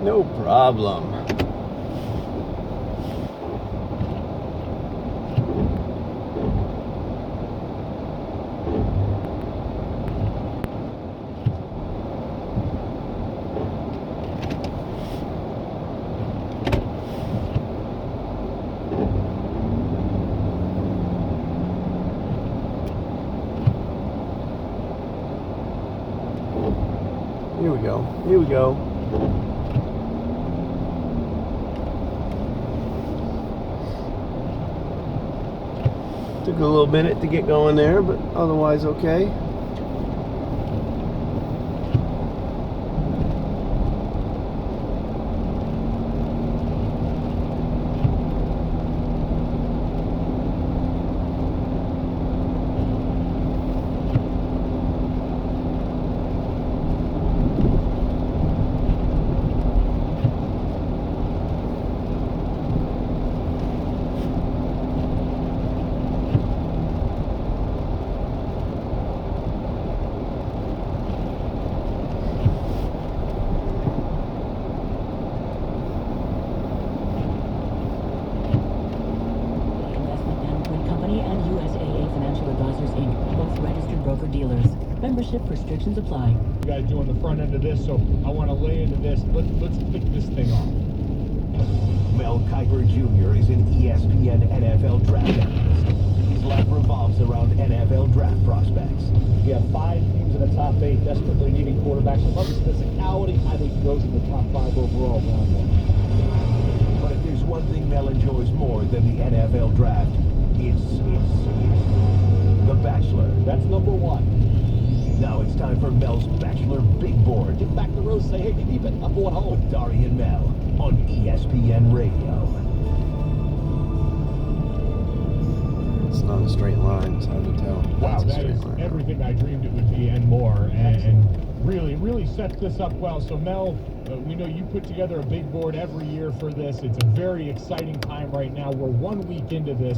No problem. Here we go. Here we go. Took a little minute to get going there, but otherwise okay. Membership restrictions apply. You guys doing the front end of this, so I want to lay into this. Let's kick this thing off. Mel Kiper Jr. is an ESPN NFL draft analyst. His life revolves around NFL draft prospects. We have 5 teams in the top 8 desperately needing quarterbacks. I love his physicality. I think he goes in the top 5 overall round 1. But if there's one thing Mel enjoys more than the NFL draft, it's the Bachelor. That's number 1. Now it's time for Mel's Bachelor Big Board. Get back to the road, say, hey, keep it. I'm going home. With Dari and Mel on ESPN Radio. It's not a straight line, it's hard to tell. Wow, That's a that straight is line. everything I dreamed it would be and more. And really sets this up well. So Mel, we know you put together a big board every year for this. It's a very exciting time right now. We're 1 week into this.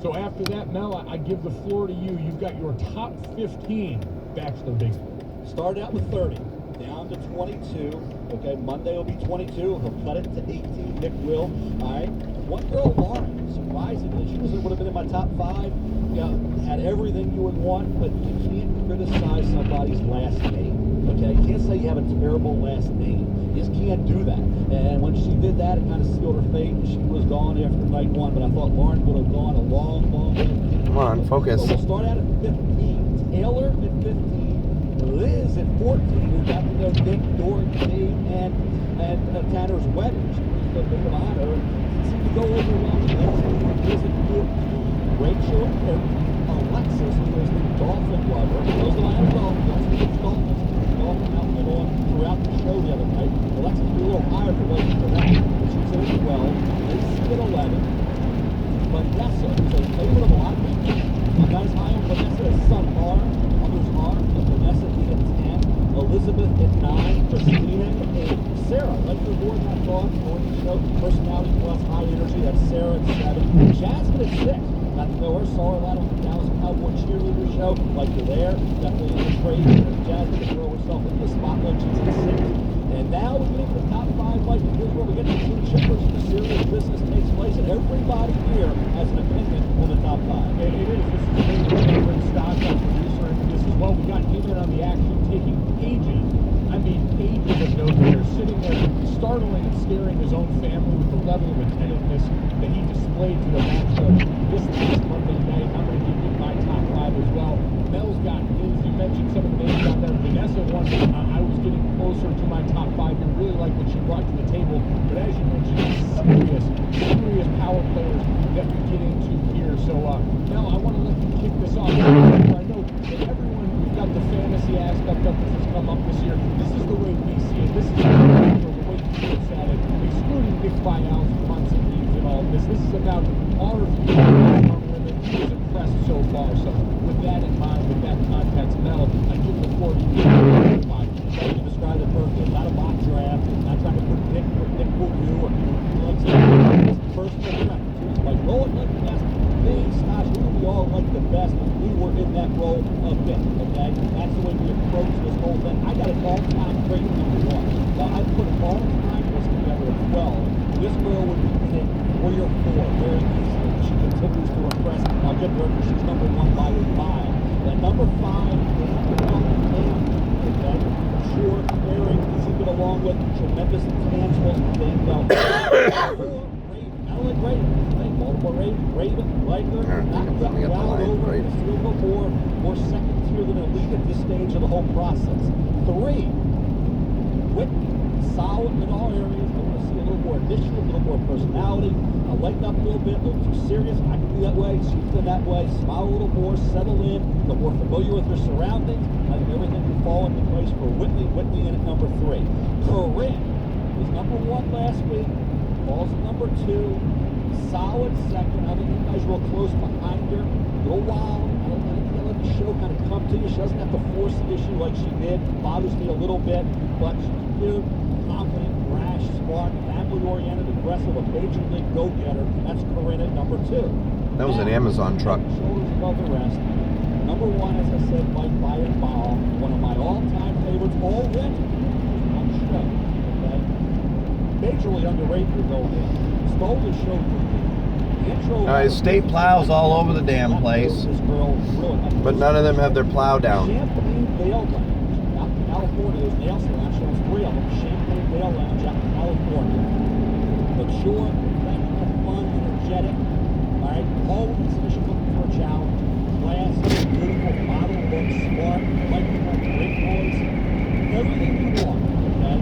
So after that, Mel, I give the floor to you. You've got your top 15 Bachelor Big Board. Started out with 30, down to 22. Okay, Monday will be 22. He'll cut it to 18. Nick will. All right. One girl, Lauren, surprisingly, she would have been in my top 5. Yeah, had everything you would want, but you can't criticize somebody's last name. Okay, you can't say you have a terrible last name. You just can't do that. And when she did that, it kind of sealed her fate. She was gone after night 1, but I thought Lauren would have gone a long way. Come on, focus. So we'll start out at 15. Taylor at 15. Liz at 14, who got to know Nick, Dory, Dave, and Tanner's wedding. She was the maid of honor. It seemed to go over well. Liz at 14. Rachel at Alexis, who is the dolphin lover. Goes to Miami Dolphins. That's the Dolphins. Dolphin outfit on throughout the show the other night. Alexis be a little higher for those for that, but she's at 12. Lacey at 11. Vanessa, who's a favorite of a lot of people. Not as high on Vanessa as some are, others are, but Vanessa at 10. Elizabeth at 9. Christina at 8. Sarah, right to the board, I thought, on the show. Personality plus high energy. That's Sarah at 7. Jasmine at 6. Got to know her, saw her a lot on the Dallas Cowboy cheerleader show. Like you're there, definitely in the praise. Jasmine can throw herself into the spotlight. She's at 6. And now we get into the top 5 like here's where we get to the chippers. The serious business takes place, and everybody here has an opinion on the top 5. It is. This is great to bring stock on producer into this as well. We got him in on the action, taking pages. I mean, pages of notes there, sitting there, startling and scaring his own family with the level of attentiveness that he displayed to the matchup this last Monday night. I'm going to give you my top 5 as well. Mel's got his. You mentioned some of the names out there. Vanessa won. I was getting closer to my top 5 here. Really like what she brought to the table. But as you mentioned, serious power players that we get into here. So, Mel, I want to let you kick this off. I know that everyone, we've got the fantasy aspect of this has come up this year. This is the way we see it. This is the way he looks at it. Excluding Nick Vial's punts and leads and all this. This is about our view on women. He was impressed so far. So, with that in mind, with that context, Mel, I give the floor to you. You described it perfectly. Not a mock draft. Not trying to predict what Nick will do or who likes to do. Personal preferences. Like, roll it like the best. Things, Scott, who do we all like the best? We work all-time was together at 12. This girl would be picked 3 or 4 very easily. She continues to impress. I'll get her. She's number 1 by a mile. And number 5 is okay. Sure, very easy to get along with. Tremendous intangibles. Danielle. Ellen Raven. Multiple Raven, like her. Not got well over. Still more second tier than elite at this stage of the whole process. 3. Whitney. Solid in all areas. I want to see a little more initiative, a little more personality. Lighten up a little bit, a little too serious. I can be that way. She's been that way. Smile a little more, settle in, get more familiar with her surroundings. I think everything will fall into place for Whitney. Whitney in at number 3. Corinne was number 1 last week. Falls at number 2. Solid second. I think you guys are real close behind her. A little wild. I don't think you let the show kind of come to you. She doesn't have to force the issue like she did. Bothers me a little bit, but she's cute, confident, brash, smart, family-oriented, aggressive, a major league go-getter. That's Corinne at number 2. That was an Amazon truck. Shoulders above the rest. Number 1, as I said, Mike by a mile. One of my all-time favorites already. On show. Okay? Majorly underrated to go in. Stole the show for me. The intro. State plows all over the damn place, This girl really, but none of them have their plow down. Champagne Vale Lounge out in California. There's nail salon. She has 3 of them. Champagne Vale Lounge out in California. Mature, thankful, fun, energetic. All right, always she's looking for a challenge. Class, beautiful, model, look, smart, like to have great voice. Everything you want. Okay,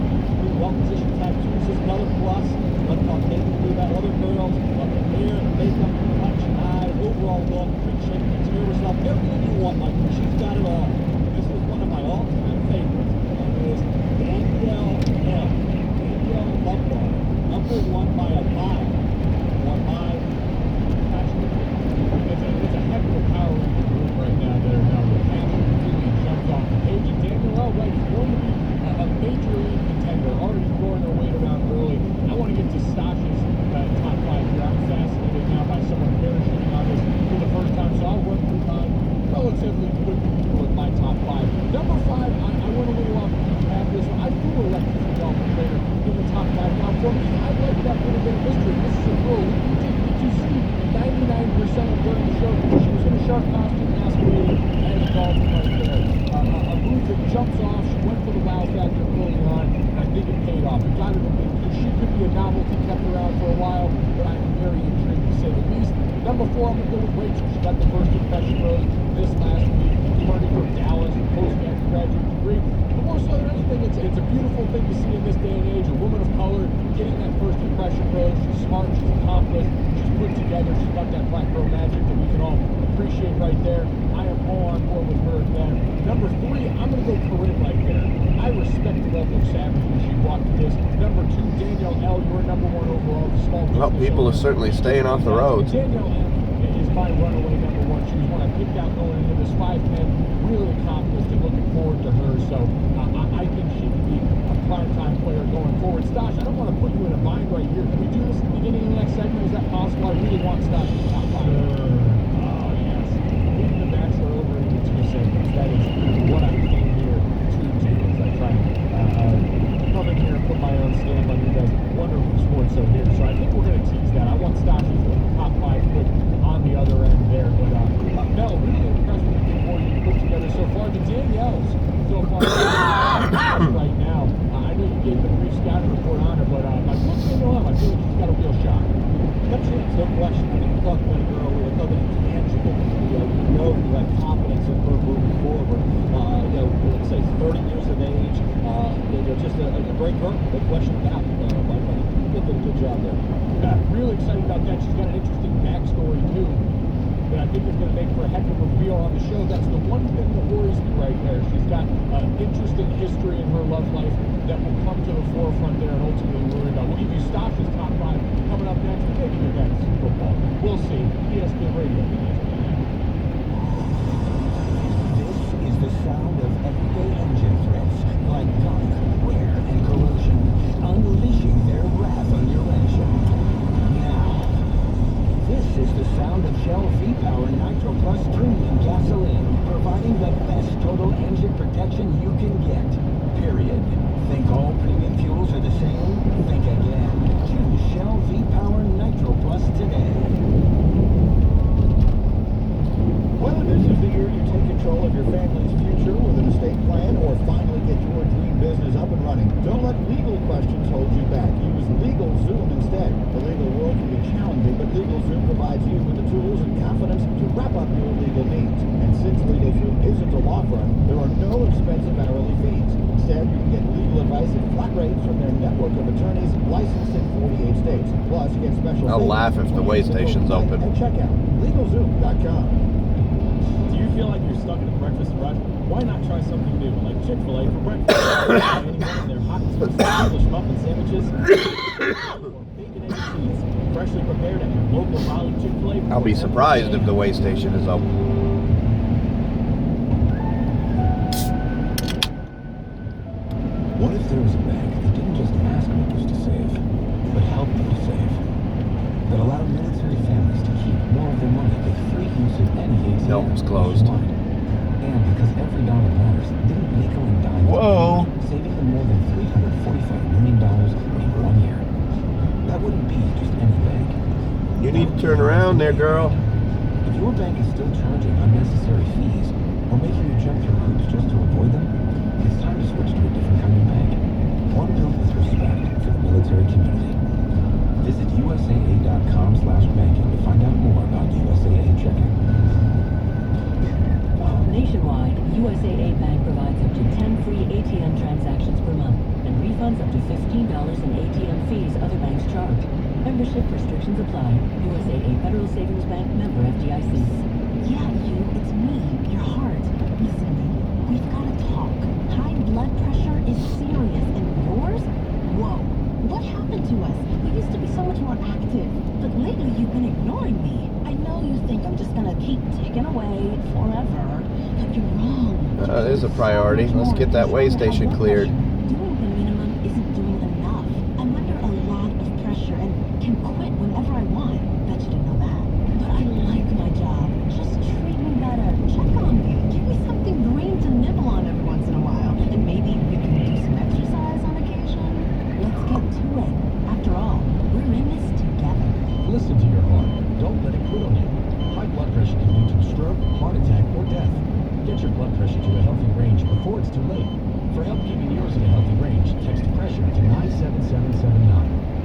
well-positioned tattoos is another plus. Let Caucasian do that. Other girls, love the hair, the makeup, the complexion, eyes, overall look, shape, take care of herself. Everything you want, like she's got it all. This is one of my all-time favorites. And it is Danielle L. Danielle Lombard, number 1 by a mile. 1 mile. It's a heck of a power in the group right now that are now the passion really jumps off the page. And Danielle L. is going to be a major league contender, already throwing her weight around early. I want to get to Stasha's top 5 here. I'm fascinated now by someone parachuting on this for the first time, so I'll run through mine relatively quickly with my top 5. Number 5, I went a little off the path this one. I do elect this golf trainer in the top 5. Now, for me, I like that little bit of history. This is a girl who you didn't get to see 99% of during the show. She was in a shark costume masquerading as a golfer right there. A move that jumps off. She went for the wow factor early on, and I think it paid off. It got her to me. She could be a novelty, kept around for a while, but I'm very intrigued to say the least. Number 4, I'm going to go with Rachel. She got the first impression rose this last week, learning from Dallas, postgraduate degree. But more so than anything, it's a beautiful thing to see in this day and age. A woman of color getting that first impression rose. She's smart, she's accomplished, she's put together, she's got that black girl magic that we can all appreciate right there. I am all on board with her again. Number 3, I'm going to go Corinne right there. I respect the level of savagery she brought to this. Number 2, Danielle L. You're number 1 overall. The small Well, people are certainly staying off the roads. Danielle L. is my runaway number 1. She was one I picked out going into this 5-10. Really accomplished and looking forward to her. So I think she can be a prime-time player going forward. Stash, I don't want to put you in a bind right here. Can we do this at the beginning of the next segment? Is that possible? I really want Stash to top 5. Oh, yes. Leaving the Bachelor over into 2 segments. That is what I came here to do as I try to come in here and put my own stamp on you guys' wonderful sports so here. So I think we're going to tease that. I want Stash's top 5 put on the other end there. But Mel, really impressed with the report you put together so far. The Danielle's so far right now. I know you gave the brief scouting report on her, but my book Danielle, I feel like she's got a real shot. No chance, no question. I mean, you talk about a girl with another intangible. You know you have confidence in her moving forward. Let's say 30 years of age. Just a great girl, no question about it. They did a good job there. Yeah, really excited about that. She's got an interesting backstory too that I think is going to make for a heck of a reveal on the show. That's the one thing that worries me right there. She's got an interesting history in her love life that will come to the forefront there and ultimately worry about. We'll give you Stasha's top 5 coming up next. Maybe your next football. We'll see. ESPN Radio. This is the sound of everyday engine threats like gunk, wear, and corrosion, unleashing their wrath on your engine. Now, this is the sound of Shell V-Power Nitro Plus Premium Gasoline, providing the best total engine protection you can get. Period. Think all premium fuels are the same? price and flat rates from their network of attorneys licensed in 48 states. Plus, you get special I'll savings laugh if the way station's open. And check out LegalZoom.com. Do you feel like you're stuck in a breakfast rut? Why not try something new, like Chick-fil-A for breakfast? Anyone in their hot and toasted English muffin sandwiches? Or bacon, egg, and cheese, freshly prepared at your local Raleigh Chick-fil-A. I'll be surprised if the way station is open. What if there was a bank that didn't just ask workers to save, but helped them to save? That allowed military families to keep more of their money with free use of any ATM. Nope, it's closed. nationwide. And because every dollar matters, didn't nickel and dime Whoa. saving them more than $345 million in 1 year. That wouldn't be just any bank. You need to turn around there, girl. If your bank is still charging unnecessary fees or making you jump through hoops just to avoid them, it's time to switch to a different kind of bank. One built with respect for the military community. Visit usaa.com/banking to find out more about USAA checking. Nationwide, USAA Bank provides up to 10 free ATM transactions per month and refunds up to $15 in ATM fees other banks charge. Membership restrictions apply. USAA Federal Savings Bank, member FDIC. Yeah, it's me, your heart. Listen, we've got to talk. High blood pressure is serious, and yours? Whoa, what happened to us? We used to be so much more active, but lately you've been ignoring me. I know you think I'm just gonna keep ticking away forever, but you're wrong. There's a priority. Let's get that way station cleared. Doing the minimum isn't doing enough. I'm under a lot of pressure and can quit whenever I want. Bet you didn't know that. But I like my job. Just treat me better. Check on me. Give me something green to nibble on every once in a while. And maybe we can do some exercise on occasion. Let's get to it. After all, we're in this together. Listen to your heart. Don't let it quit on you. High blood pressure can lead to a stroke, heart attack, or death. Get your blood pressure to a healthy range before it's too late. For help keeping yours in a healthy range, text pressure to 97779.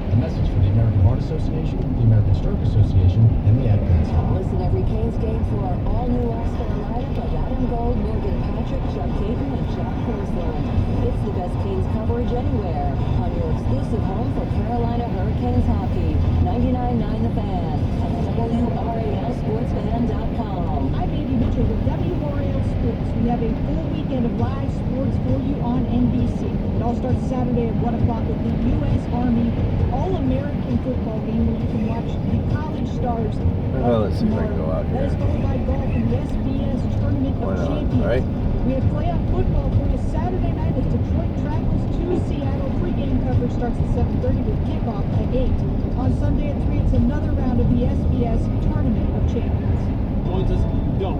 A message from the American Heart Association, the American Stroke Association, and the Ad Council. Listen every Canes game for our all-new all-star lineup of Adam Gold, Morgan Patrick, Chuck Hayden, and Jack Porcelain. It's the best Canes coverage anywhere on your exclusive home for Carolina Hurricanes hockey. 99.9 The Fan and WRALSportsFan.com. I'm Andy Mitchell with WRAL Sports. We have a full weekend of live sports for you on NBC. It all starts Saturday at 1 o'clock with the U.S. Army All-American football game where you can watch the college stars. Let's see if I can go out That is here. followed by golf in the SBS Tournament Why of not, Champions. right? We have playoff football for you Saturday night as Detroit travels to Seattle. Pre-game coverage starts at 7:30 with kickoff at 8. On Sunday at 3, it's another round of the SBS Tournament of Champions. Joins us, go.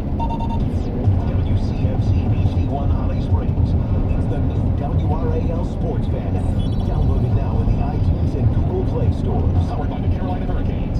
WCFC HD1 Holly Springs. It's the new WRAL Sports Fan app. Download it now in the iTunes and Google Play stores. Powered by the Carolina Hurricanes.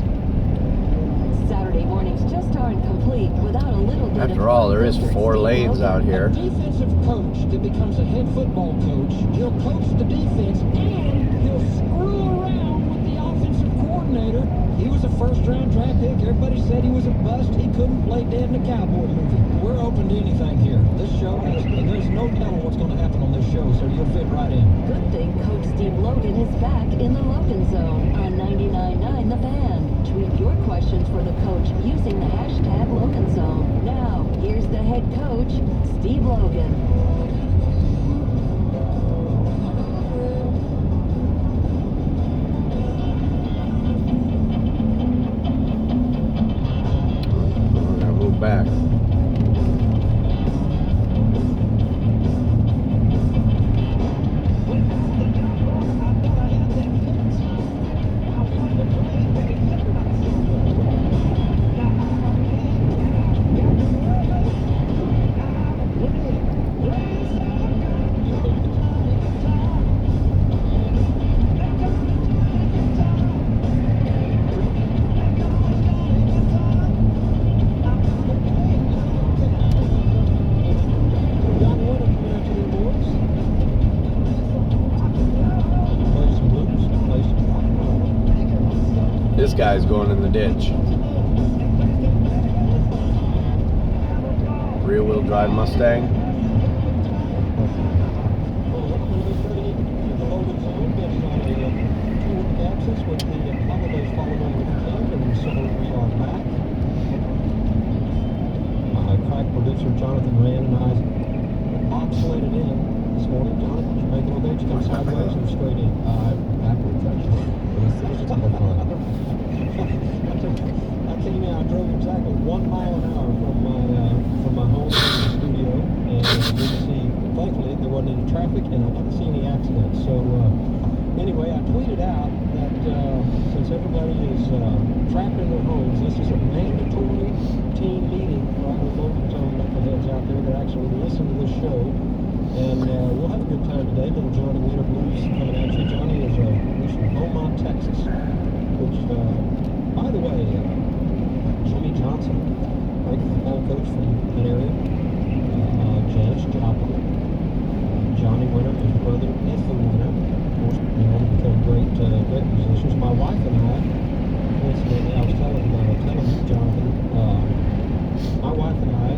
Saturday mornings just aren't complete without a little bit After all, there is Dr. 4 Steve lanes Logan. out here. A defensive coach that becomes a head football coach, he'll coach the defense and he'll screw around with the offensive coordinator. He was a first-round draft pick. Everybody said he was a bust. He couldn't play dead in the cowboy movie. We're open to anything here. This show, there's no telling what's going to happen on this show, so you'll fit right in. Good thing Coach Steve Logan is back in the Logan Zone on 99.9 The Fan. Tweet your questions for the coach using the hashtag Logan Zone. Now, here's the head coach, Steve Logan. We're gonna move back. This guy's going in the ditch. Rear-wheel drive Mustang. sideways or straight in? Backwards, actually. It was a ton of fun. I came in, I drove exactly 1 mile an hour from my home to the studio, and didn't see, thankfully, there wasn't any traffic, and I didn't see any accidents. So, anyway, I tweeted out that since everybody is trapped in their homes, this is a mandatory team meeting for all the local knuckleheads out there that actually listen to this show. And we'll have a good time today. Little Johnny Winter Blues coming at you. Johnny is he's from Beaumont, Texas, which, by the way, Jimmy Johnson, great football coach from that area. James Joplin, Johnny Winter, his brother Ethan Winter, of course, become great musicians. My wife and I, coincidentally, I was telling you, Jonathan, my wife and I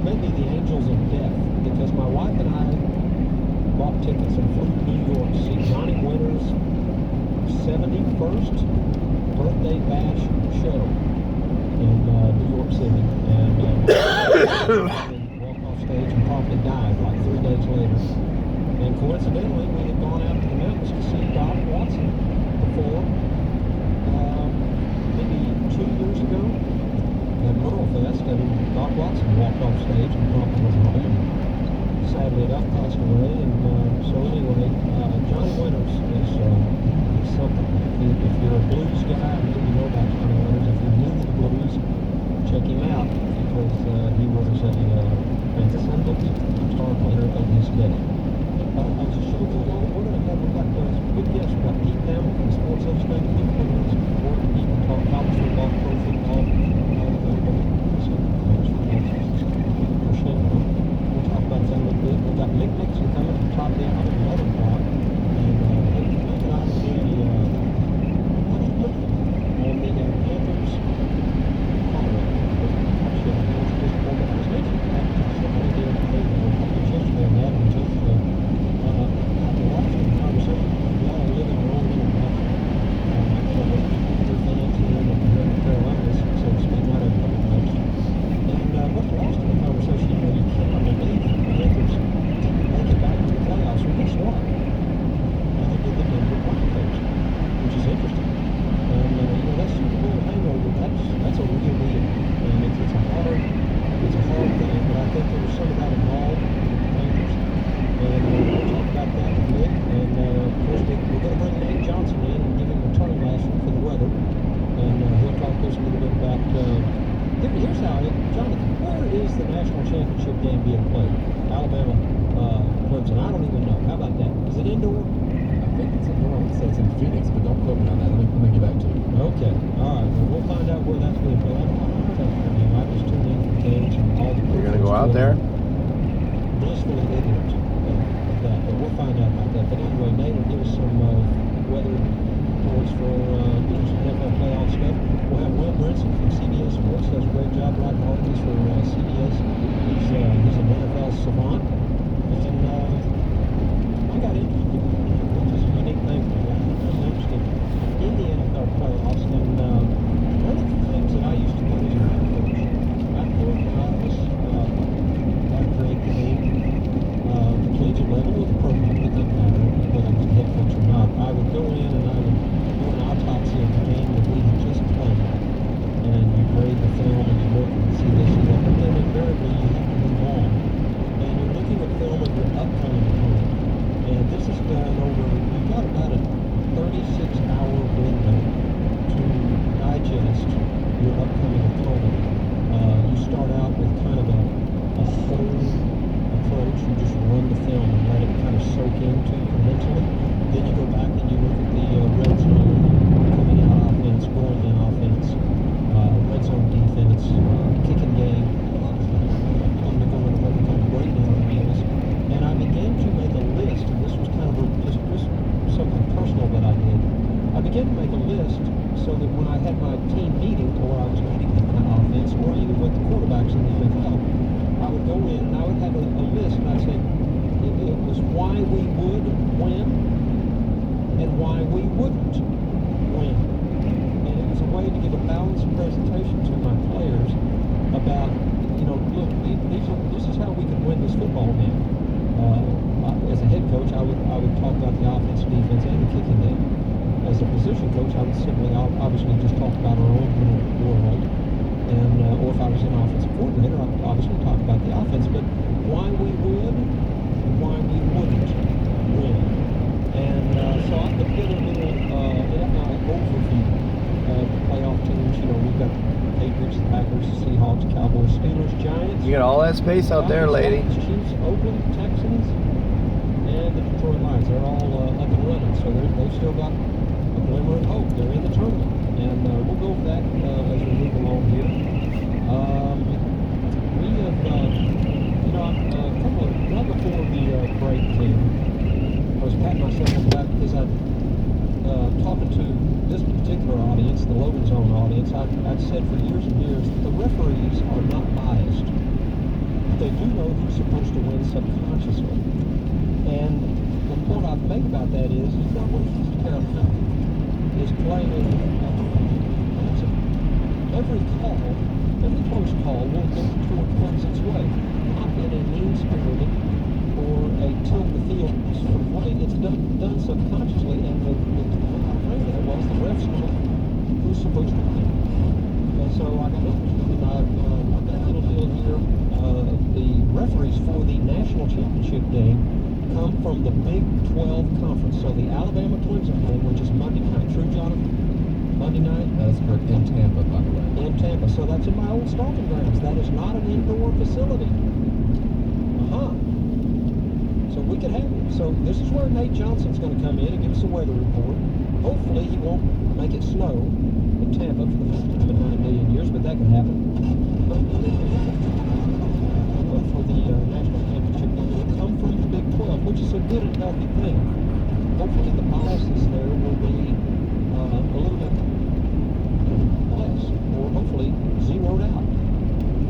may be the angels of death, because my wife and I bought tickets and flew to New York to see Johnny Winter's 71st birthday bash show in New York City, and walked off stage and probably died like 3 days later. And coincidentally, we had gone out to the mountains to see Doc Watson before, maybe 2 years ago at Merle Fest, and Doc Watson walked off stage and promptly was home, and sadly enough passed away. And so anyway, Johnny Winters is something. If you're a blues guy, you know about Johnny Winters. If you're new to the blues, check him out, because he was a transcendent guitar player of his day. I was just showing you, we've got those good guests. We've got Pete Thamel from Sports Illustrated. People who are important. People talk college football, pro football. We'll talk about that a little bit. We've got Mick Nixon coming from top down on the 11 o'clock. And Mick and I will be on the Panthers. Out there? Blissfully ignorant of that, but we'll find out about that. But anyway, Nate will give us some weather reports for some NFL playoff stuff. We'll have Will Brinson from CBS Sports, does a great job writing articles for CBS. He's an NFL savant, and I got interested, which is a unique thing for me. I'm interested in the NFL playoffs, and one of the things that I used to do as a head coach, I grew up in office. The collegiate level or the program, it didn't matter whether I was a head coach or not. I would go in and I would do an autopsy of the game that we had just played. And you grade the film and you look and see this and that. But then invariably you have to move on. And you're looking at film of your upcoming opponent. And this is done over, you've got about a 36-hour window to digest your upcoming opponent. You start out with kind of a whole approach. You just run the film and let it kind of soak into you mentally. Then you go back and you look at the red zone, coming out offense, going in offense, red zone defense, kicking game. I'm going to go into what we call breakdown reels. And I began to make a list, and this was kind of just something personal that I did. I began to make a list so that when I had my team meeting, or I was meeting with my offense, or even with the quarterbacks in the NFL, I would go in and I would have a list, and I'd say it was why we would win and why we wouldn't win. And it was a way to give a balanced presentation to my players about, look, this is how we could win this football game. As a head coach, I would would talk about the offense, defense, and the kicking game. As a position coach, I would simply obviously just talk about our own little world. And, or if I was an offensive coordinator, I would obviously talk about the offense, but why we would, why we wouldn't win. And so I put together a little overview of the playoff teams. You know, we've got Patriots, Packers, Seahawks, Cowboys, Steelers, Giants. You got all that space out there, lady. Chiefs, Oakland, Texans, and the Detroit Lions. They're all up and running, so they've still got a glimmer of hope. They're in the tournament, and we'll go over that as we move along here. We have, you know, a couple of, right before the break came, I was patting myself on the back because I'd talking to this particular audience, the Logan Zone audience, I'd said for years and years that the referees are not biased. They do know who's supposed to win subconsciously. And the point I've made about that is, you know, when East Carolina is playing, every close call will go toward Clemson's way, not in a mean-spirited or a tilt-the-field sort of way. It's done subconsciously, and the frame that was the refs know who's supposed to win. And so I got interested, and I've got a little deal here. The referees for the national championship game come from the Big 12 conference. So the Alabama-Clemson game, which is Monday night. True, Jonathan? Monday night? That is correct. In Tampa, by the way. In Tampa. So that's in my old stomping grounds. That is not an indoor facility. So we could have it. So this is where Nate Johnson's going to come in and give us a weather report. Hopefully he won't make it snow in Tampa for the first time in 9 million years, but that could happen. For the national championship game, it will come from the Big 12, which is a good and healthy thing. Hopefully the biases there will be a little bit less, or hopefully zeroed out.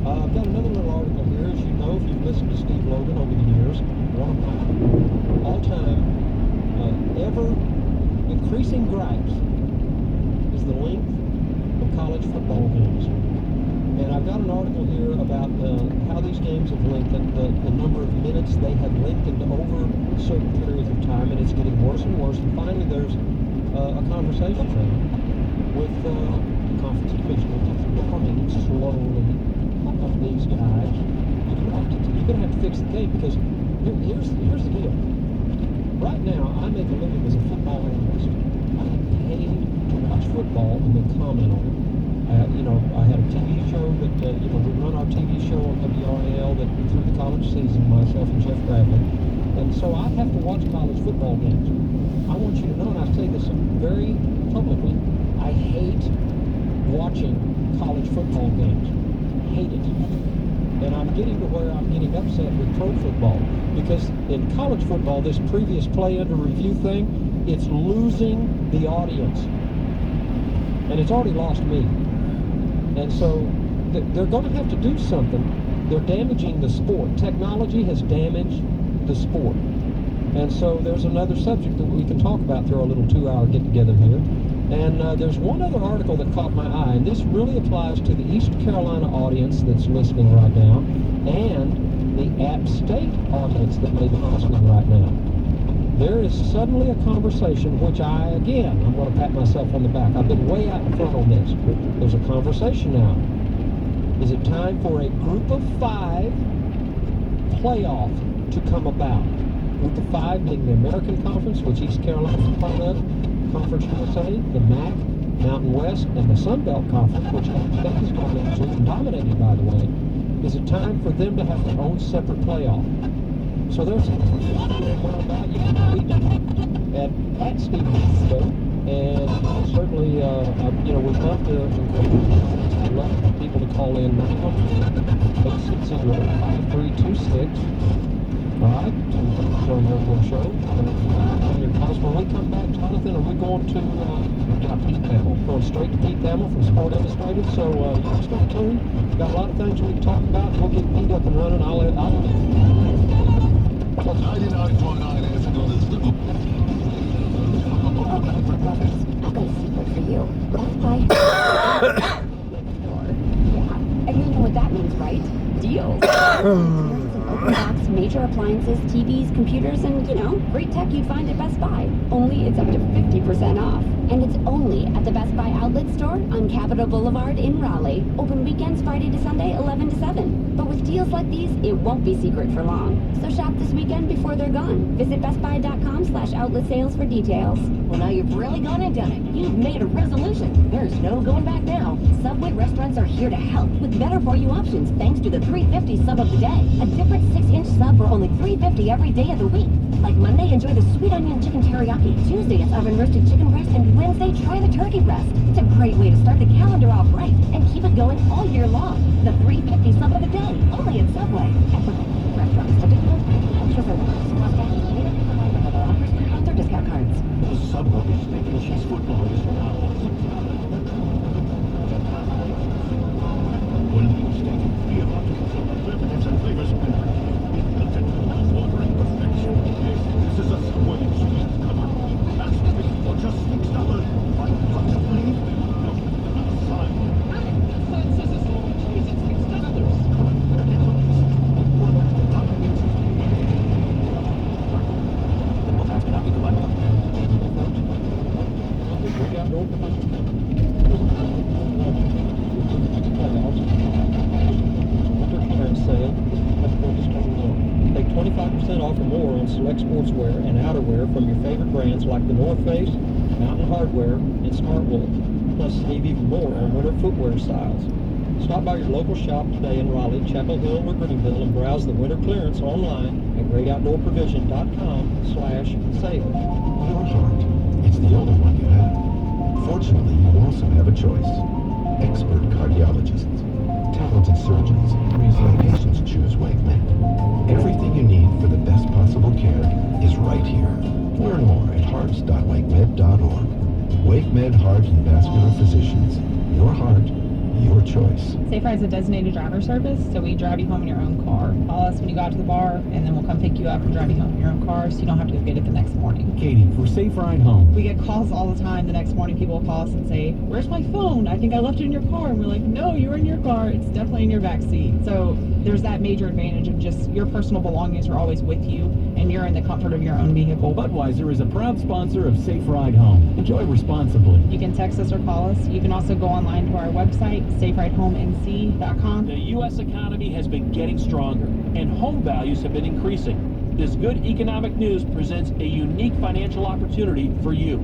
I've got another little article here. As you know, if you've listened to Steve Logan over the years, one of my all-time ever-increasing gripes is the length of college football games. And I've got an article here about how these games have lengthened, the number of minutes they have lengthened over certain periods of time, and it's getting worse and worse. And finally, there's a conversation with the conference officials warning slowly of these guys. You're going to have to fix the game, because here's the deal. Right now, I make a living as a football analyst. I get paid to watch football and then comment on it. You know, I had a TV show that, you know, we run our TV show on WRAL that through the college season, myself and Jeff Bradley. And so I have to watch college football games. I want you to know, and I say this very publicly, I hate watching college football games. Hate it. And I'm getting to where I'm getting upset with pro football, because in college football, this previous play under review thing, it's losing the audience. And it's already lost me. And so they're going to have to do something. They're damaging the sport. Technology has damaged the sport. And so there's another subject that we can talk about through our little 2-hour get-together here. And there's one other article that caught my eye, and this really applies to the East Carolina audience that's listening right now, and the App State audience that may be listening right now. There is suddenly a conversation, which I'm going to pat myself on the back. I've been way out in front on this. There's a conversation now. Is it time for a group of 5 playoff to come about? Group of 5 being the American Conference, which East Carolina is part of, Conference USA, the MAC, Mountain West, and the Sun Belt Conference, which App State is going into and dominated, by the way. Is it time for them to have their own separate playoff? So there's a lot about you can read at Stevens Show, and certainly, you know, we'd love for people to call in 900-860-5326. All right, so we'll show. When we come back, Jonathan, are we going to Pete Thamel? Going straight to Pete Thamel from Sport Illustrated. So you stay tuned. We've got a lot of things we can talk about. We'll get Pete up and running. I'll 99.9 FM is the for you. Yeah, and you know what that means, right? Deals. Open box major other appliances, TVs, computers, and, great tech you'd find at Best Buy. Only it's up to 50% off. And it's only at the Best Buy outlet store on Capitol Boulevard in Raleigh. Open weekends Friday to Sunday, 11 to 7. But with deals like these, it won't be secret for long. So shop this weekend before they're gone. Visit bestbuy.com/outlet sales for details. Well, now you've really gone and done it. You've made a resolution. There's no going back now. Subway restaurants are here to help with better for you options thanks to the $3.50 sub of the day. A different 6-inch sub for only $3.50 every day of the week. Like Monday, enjoy the sweet onion chicken teriyaki. Tuesday, it's oven roasted chicken breast. And Wednesday, try the turkey breast. It's a great way to start the calendar off right and keep it going all year long. The $3.50 sub of the day, only at Subway. Restaurants to different extra services. Cost gaps later provided by other offers, coupons, or discount cards. The Subway Nations football is now. When you steak, be about to control the flavors and flavors and mouth-watering perfection. This is a Subway cheese cover. That's for just $6. But to believe me, no, not a sign. Sign says it's only cheese at $6. Well, that's not good. Great outdoor country. Winter clearance sale. Take 25% off or more on select sportswear and outerwear from your favorite brands like the North Face, Mountain Hardwear, and Smart Wool. Plus, save even more on winter footwear styles. Stop by your local shop today in Raleigh, Chapel Hill, or Greenville and browse the winter clearance online at greatoutdoorprovision.com/sale. Your heart. It's the only one you have. Fortunately, you also have a choice. Expert cardiologists, talented surgeons, reason patients choose WakeMed. Everything you need for the best possible care is right here. Learn more at hearts.wakemed.org. WakeMed Heart and Vascular Physicians. Your heart, your choice. Safe Ride's a designated driver service, so we drive you home in your own car. Call us when you go out to the bar, and then we'll come pick you up and drive you home in your own car, so you don't have to go get it the next morning. Katie, for Safe Ride Home. We get calls all the time. The next morning, people will call us and say, "Where's my phone? I think I left it in your car." And we're like, "No, you're in your car. It's definitely in your back seat." So there's that major advantage of just your personal belongings are always with you, and you're in the comfort of your own vehicle. Budweiser is a proud sponsor of Safe Ride Home. Enjoy responsibly. You can text us or call us. You can also go online to our website, saferidehomenc.com. The U.S. economy has been getting stronger, and home values have been increasing. This good economic news presents a unique financial opportunity for you.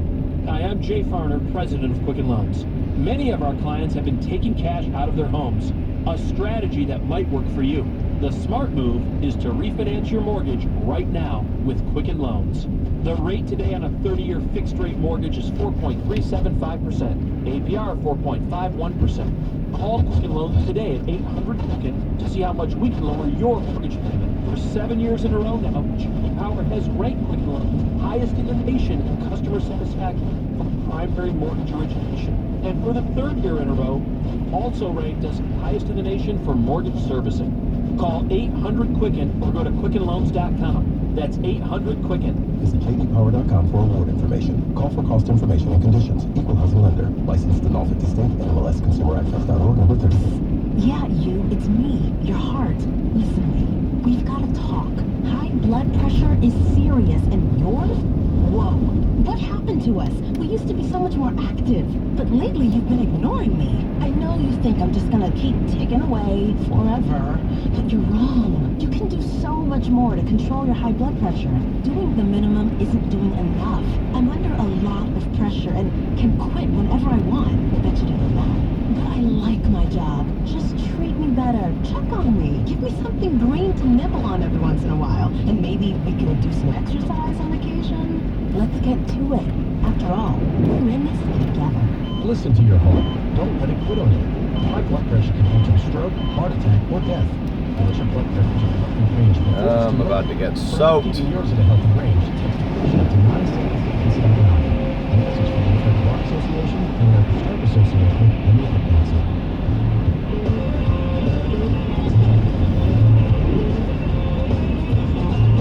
Hi, I'm Jay Farner, president of Quicken Loans. Many of our clients have been taking cash out of their homes, a strategy that might work for you. The smart move is to refinance your mortgage right now with Quicken Loans. The rate today on a 30-year fixed-rate mortgage is 4.375%, APR 4.51%. Call Quicken Loans today at 800-QUICKEN to see how much we can lower your mortgage payment. For 7 years in a row now, J.D. Power has ranked Quicken Loans highest in the nation in customer satisfaction for primary mortgage origination. And for the 3rd year in a row, also ranked us highest in the nation for mortgage servicing. Call 800-QUICKEN or go to QuickenLoans.com. That's 800-QUICKEN. Visit jdpower.com for award information. Call for cost information and conditions. Equal housing lender. Licensed in all 50 states. NMLS ConsumerAccess.org. Number 36. Yeah, it's me, your heart. Listen to me. We've got to talk. High blood pressure is serious, and yours? Whoa. What happened to us? We used to be so much more active, but lately you've been ignoring me. I know you think I'm just gonna keep ticking away forever, but you're wrong. You can do so much more to control your high blood pressure. Doing the minimum isn't doing enough. I'm under a lot of pressure and can quit whenever I want. I bet you didn't know that. But I like my job. Just treat me better. Check on me. Give me something green to nibble on every once in a while. And maybe we can do some exercise on occasion. Let's get to it. After all, we're in this together. Listen to your heart. Don't let it quit on you. High blood pressure can lead to a stroke, heart attack, or death. Watch your blood pressure to a healthy range. I'm about to get soaked. Keeping yours at a healthy range. Text up to 97879. And this is from the American Bar Association, the American Stroke Association, and the Hip Council.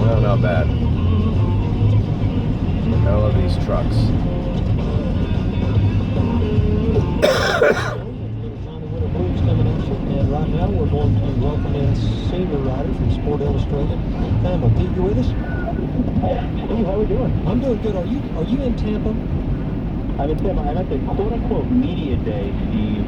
Well, not bad. Hell of these trucks. And right now we're going like to welcome in senior writer from Sport Illustrated, Pete Thamel. Pete, you with us? Steve, how are we doing? I'm doing good. Are you in Tampa? I'm in Tampa. I'm at the quote-unquote media day, Steve.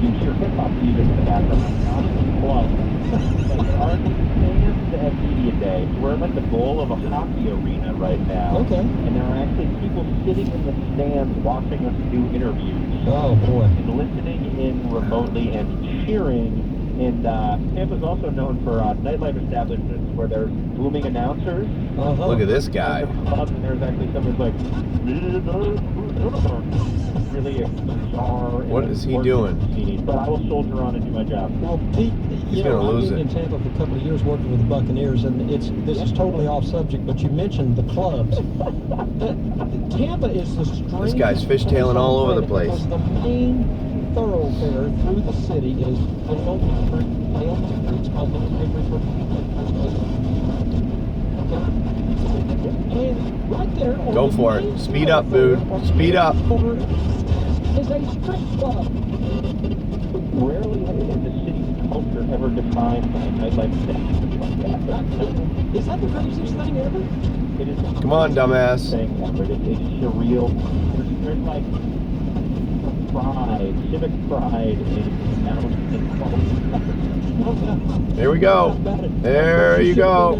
You hear hip-hop music in the background. I'm not in the club. But there are these fans at media day. We're at the goal of a hockey arena right now. Okay. And there are actually people sitting in the stands watching us do interviews. Oh, boy. And listening in remotely and cheering. And Tampa's also known for nightlife establishments where there's booming announcers. Uh-huh. Look at this guy. And there's actually someone who's like, really bizarre. What is he doing? Scene, but I will soldier on and do my job. Well, Pete, He's gonna lose I've been in Tampa for a couple of years working with the Buccaneers, and this is totally off subject, but you mentioned the clubs. Tampa is the strangest. This guy's fishtailing all over the place. Because the main thoroughfare through the city is and right there. Go for it. Speed up, dude. Speed up. Is a strip club. Rarely has the city's culture ever defined by a nightlife establishment like that. Is that the craziest thing ever? It is. Come on, dumbass. Thing ever. It's surreal. There's like pride, civic pride in mountain. There we go. There you go.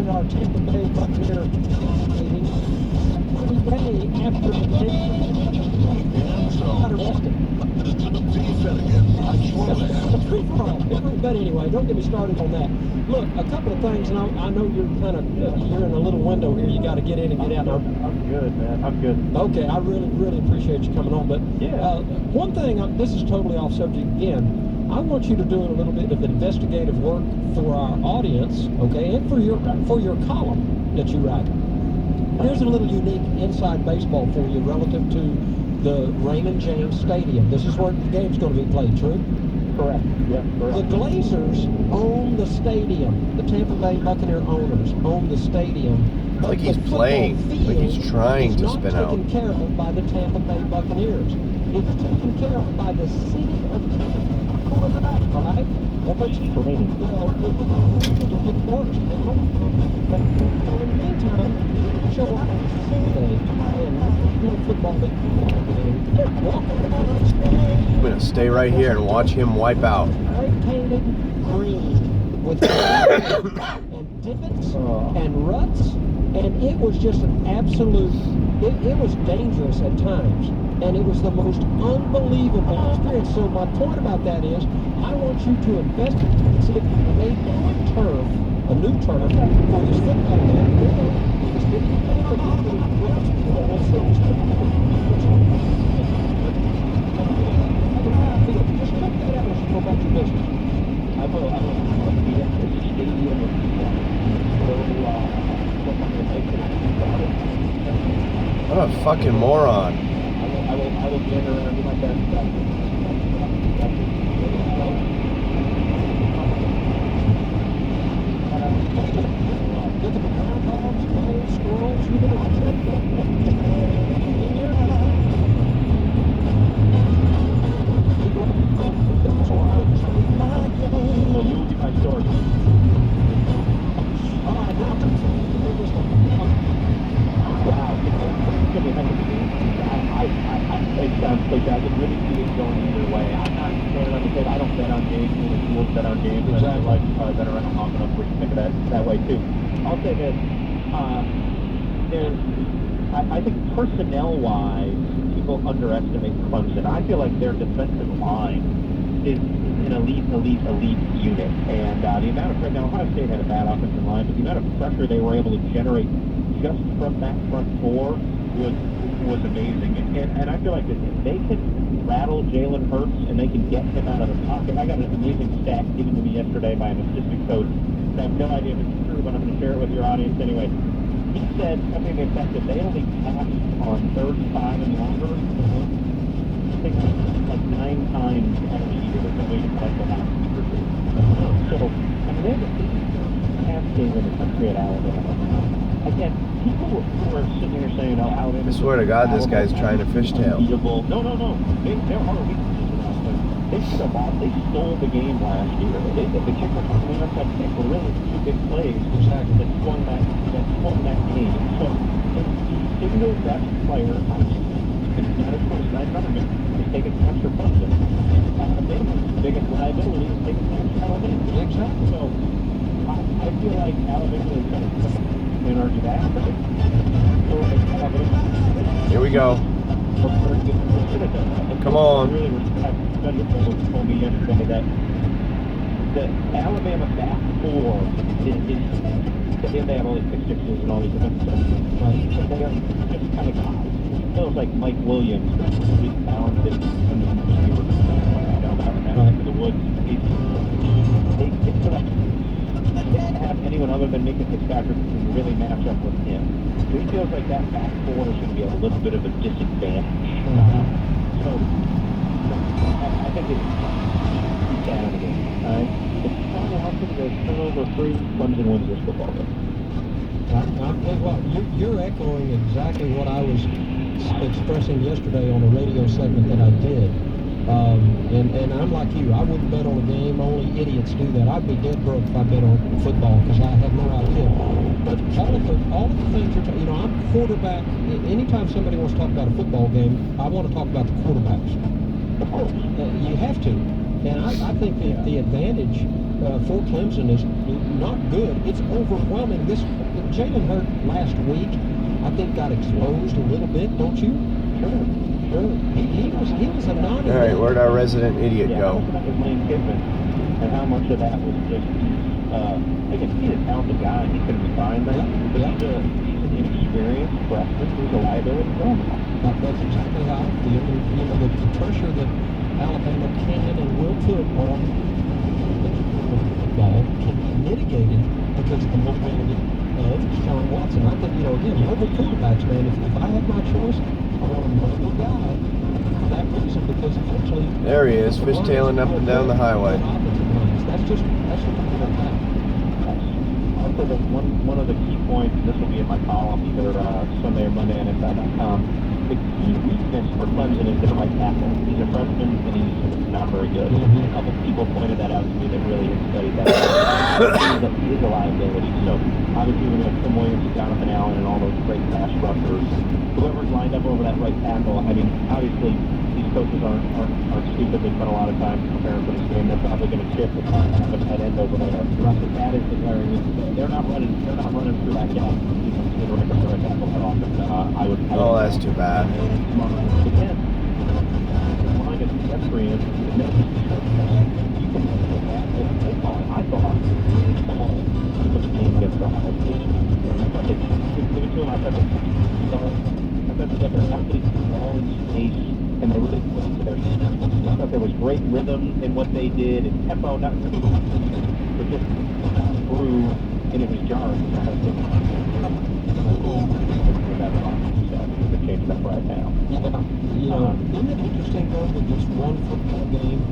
But anyway, don't get me started on that. Look, a couple of things, and I know you're kind of you're in a little window here. You got to get in and get out. I'm good, man. I'm good. Okay, I really appreciate you coming on. But yeah, one thing, this is totally off subject again. I want you to do a little bit of investigative work for our audience, okay, and for your column that you write. Here's a little unique inside baseball for you relative to the Raymond James Stadium. This is where the game's going to be played, true? Correct. Yeah, correct. The Glazers own the stadium. The Tampa Bay Buccaneer owners own the stadium. Like he's playing. Like he's trying to spin out. It's not taken care of by the Tampa Bay Buccaneers. It's taken care of by the city of Tampa, right? What's training? Well, it works. But in the meantime, show up on Sunday and football league. I'm gonna stay right here and watch him wipe out. I painted green with and divots and ruts, and it was just an absolute. It was dangerous at times, and it was the most unbelievable experience. So my point about that is, I want you to investigate and see if you can make a new turf for this football game. Just check that out as you go about your business. I will be at the stadium What a fucking moron. I will get around and do my best. I can really see it going either way. I'm not, like I said, I don't bet on games. The schools bet on games. Exactly. I like that are around long enough where you think of that way too. I'll say this. I think personnel-wise, people underestimate Clemson. I feel like their defensive line is an elite unit. And the amount of pressure, now Ohio State had a bad offensive line, but the amount of pressure they were able to generate just from that front four was amazing. And I feel like if they can rattle Jalen Hurts and they can get him out of the pocket. I got an amazing stat given to me yesterday by an assistant coach. I have no idea if it's true, but I'm going to share it with your audience anyway. He said something effective. They only passed on 35 and longer. I think like 9 times every year than we had the last year or two. So, I mean, they have the biggest pass game in the country at Alabama. Again, people who are sitting here saying, "Oh, Alabama." I swear to God, this guy's trying to fishtail. No. There are weaknesses in that, but They should have lost. They stole the game last year. The kicker from the onside kick were really two big plays that swung that game. So the single best player on the United States government is taking extra punches. Alabama's biggest liability is taking extra Alabama. Exactly. So I feel like Alabama is going to argue that. Here we go. Come on. I really respect Federer told me yesterday that the Alabama back four is they have all these pick sixes and all these different stuff. Right. They are just kind of guys. It feels like Mike Williams, really talented, and the woods. They get to that. Have anyone other than Minka Fitzpatrick who can really match up with him. So he feels like that back four is going to be a little bit of a disadvantage. So I think it's down the game. All right, it's probably helping to turnover free. Clemson wins this football game. Well, you're echoing exactly what I was expressing yesterday on a radio segment that I did. And I'm like you. I wouldn't bet on a game. Only idiots do that. I'd be dead broke if I bet on football because I have no idea. But all of the things you're talking, I'm quarterback. Anytime somebody wants to talk about a football game, I want to talk about the quarterbacks. You have to. And I think the advantage for Clemson is not good. It's overwhelming. Jalen Hurts last week, I think, got exposed a little bit, don't you? Sure. He was a non-event. All right, where'd our resident idiot go? How much of that was Lane Kiffin, and how much of that was just, he's a talented guy, he can be fine there, but he's an inexperienced freshman who's a liability for him. That's exactly how I feel. And, the pressure that Alabama can and will put on football can be mitigated because of the mobility of Sean Watson. I think, again, mobile quarterbacks, man, if I had my choice, I want a mobile guy for that reason because eventually... There he is, fishtailing up and down the highway. That's just what I'm at. Also, one of the key points, this will be in my column either Sunday or Monday on SI.com, the key weakness for Clemson is their right tackle. He's a freshman and he's not very good. A couple people pointed that out to me that really had studied that. He is a liability. So obviously when you have Tim Williams, Jonathan Allen, and all those great pass rushers, whoever's lined up over that right tackle, I mean, obviously these coaches aren't stupid. They spend a lot of time preparing for this game. They're probably going to chip the tight end over there. But that is the glaring weakness. They're not running through that gap. Oh, that's too bad. Again, line is pedestrian. I thought the game gets the high give it to him. I thought they're athletes all in space, and they really put into their system. I thought there was great rhythm in what they did, and tempo, not really, but just through, and it was jarring. Change that right now. Isn't it interesting though with just one football game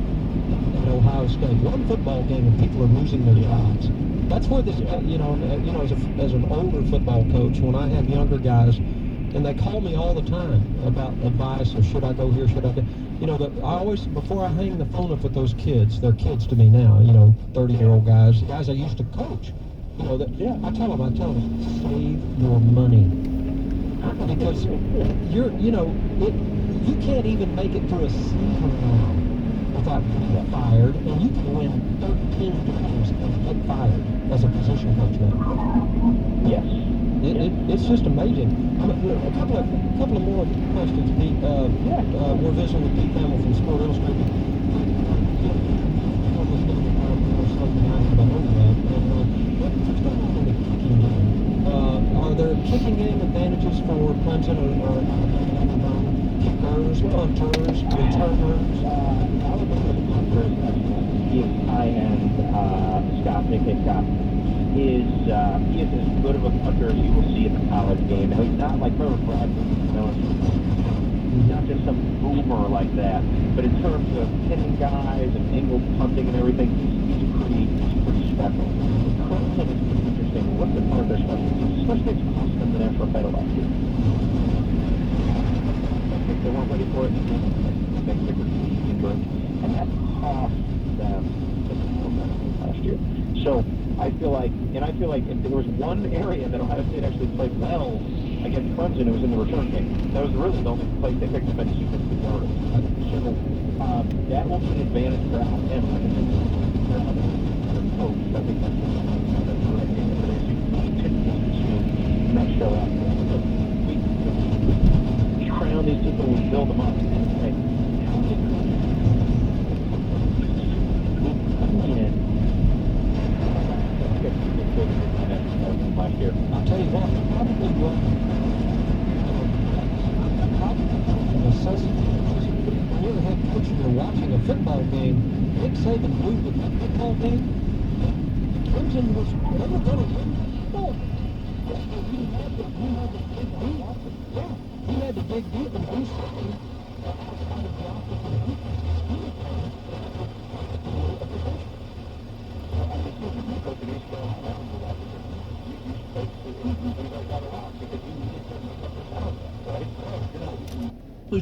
at Ohio State, one football game, and people are losing their jobs? That's where this, as an older football coach, when I have younger guys, and they call me all the time about advice or should I go here, should I go? I always, before I hang the phone up with those kids, they're kids to me now, 30-year-old guys, the guys I used to coach. I tell them, save your money. Because you can't even make it through a season now without being fired, and you can win 13 games and get fired as a position coach now. Yes. It's just amazing. A couple of more questions. We're visiting with Pete Hamill from Sport Illustrated. Are there kicking game advantages for Clemson or kickers, punters, returners? Scott, Nick Scott, he is as good of a punter as you will see in the college game. Now, he's not like Trevor Bradford, he's not just some boomer like that. But in terms of hitting guys and angle punting and everything, he's pretty special. Clemson is pretty interesting. What's the part of their specialty? Especially it's cost them the national title last year. They weren't ready for it. And and that cost them last year. So I feel like if there was one area that Ohio State actually played well against Clemson, it was in the return game. That was really the only place they picked up any significant yards. So that will be an advantage for Alabama. I think that's the right thing that they continue to show out. We crown these people, we build them up, and say, how did last year? I'll tell you what, probably when you're the head coach and you're watching a football game, Nick Saban moved the football game. Clemson was never going to win the ball. He had to dig deep and do something.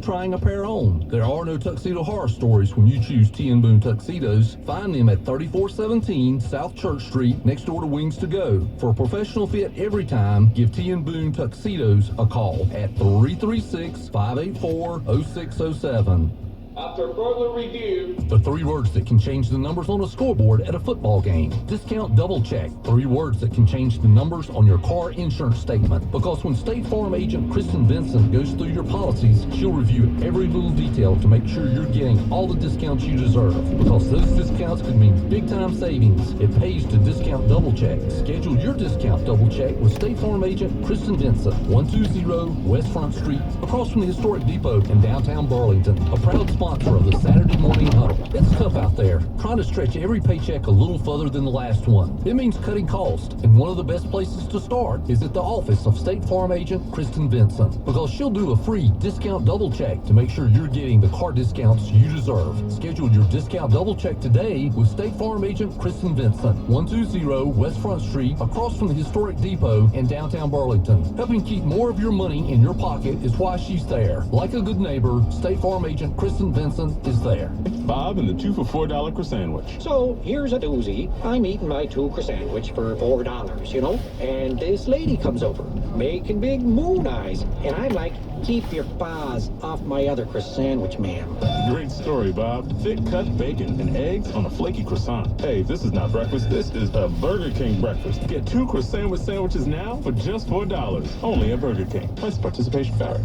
Trying a pair on. There are no tuxedo horror stories when you choose T & Boone Tuxedos. Find them at 3417 South Church Street, next door to Wings to Go. For a professional fit every time, give T & Boone Tuxedos a call at 336-584-0607. After further review, The 3 words that can change the numbers on a scoreboard at a football game. Discount double check. 3 words that can change the numbers on your car insurance statement. Because when State Farm agent Kristen Vincent goes through your policies, she'll review every little detail to make sure you're getting all the discounts you deserve. Because those discounts could mean big time savings. It pays to discount double check. Schedule your discount double check with State Farm agent Kristen Vincent, 120 West Front Street, across from the Historic Depot in downtown Burlington. A proud sponsor of the Saturday Morning Huddle. It's tough out there, trying to stretch every paycheck a little further than the last one. It means cutting costs, and one of the best places to start is at the office of State Farm agent Kristen Vincent, because she'll do a free discount double check to make sure you're getting the car discounts you deserve. Schedule your discount double check today with State Farm agent Kristen Vincent, 120 West Front Street, across from the Historic Depot in downtown Burlington. Helping keep more of your money in your pocket is why she's there. Like a good neighbor, State Farm agent Kristen Vincent is there. Bob and the 2 for $4 croissant. So here's a doozy. I'm eating my 2 croissant for $4, you know? And this lady comes over, making big moon eyes. And I'm like, keep your paws off my other croissant, ma'am. Great story, Bob. Thick cut bacon and eggs on a flaky croissant. Hey, this is not breakfast. This is a Burger King breakfast. Get 2 croissant sandwiches now for just $4. Only at Burger King. Price participation vary.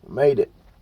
Made it.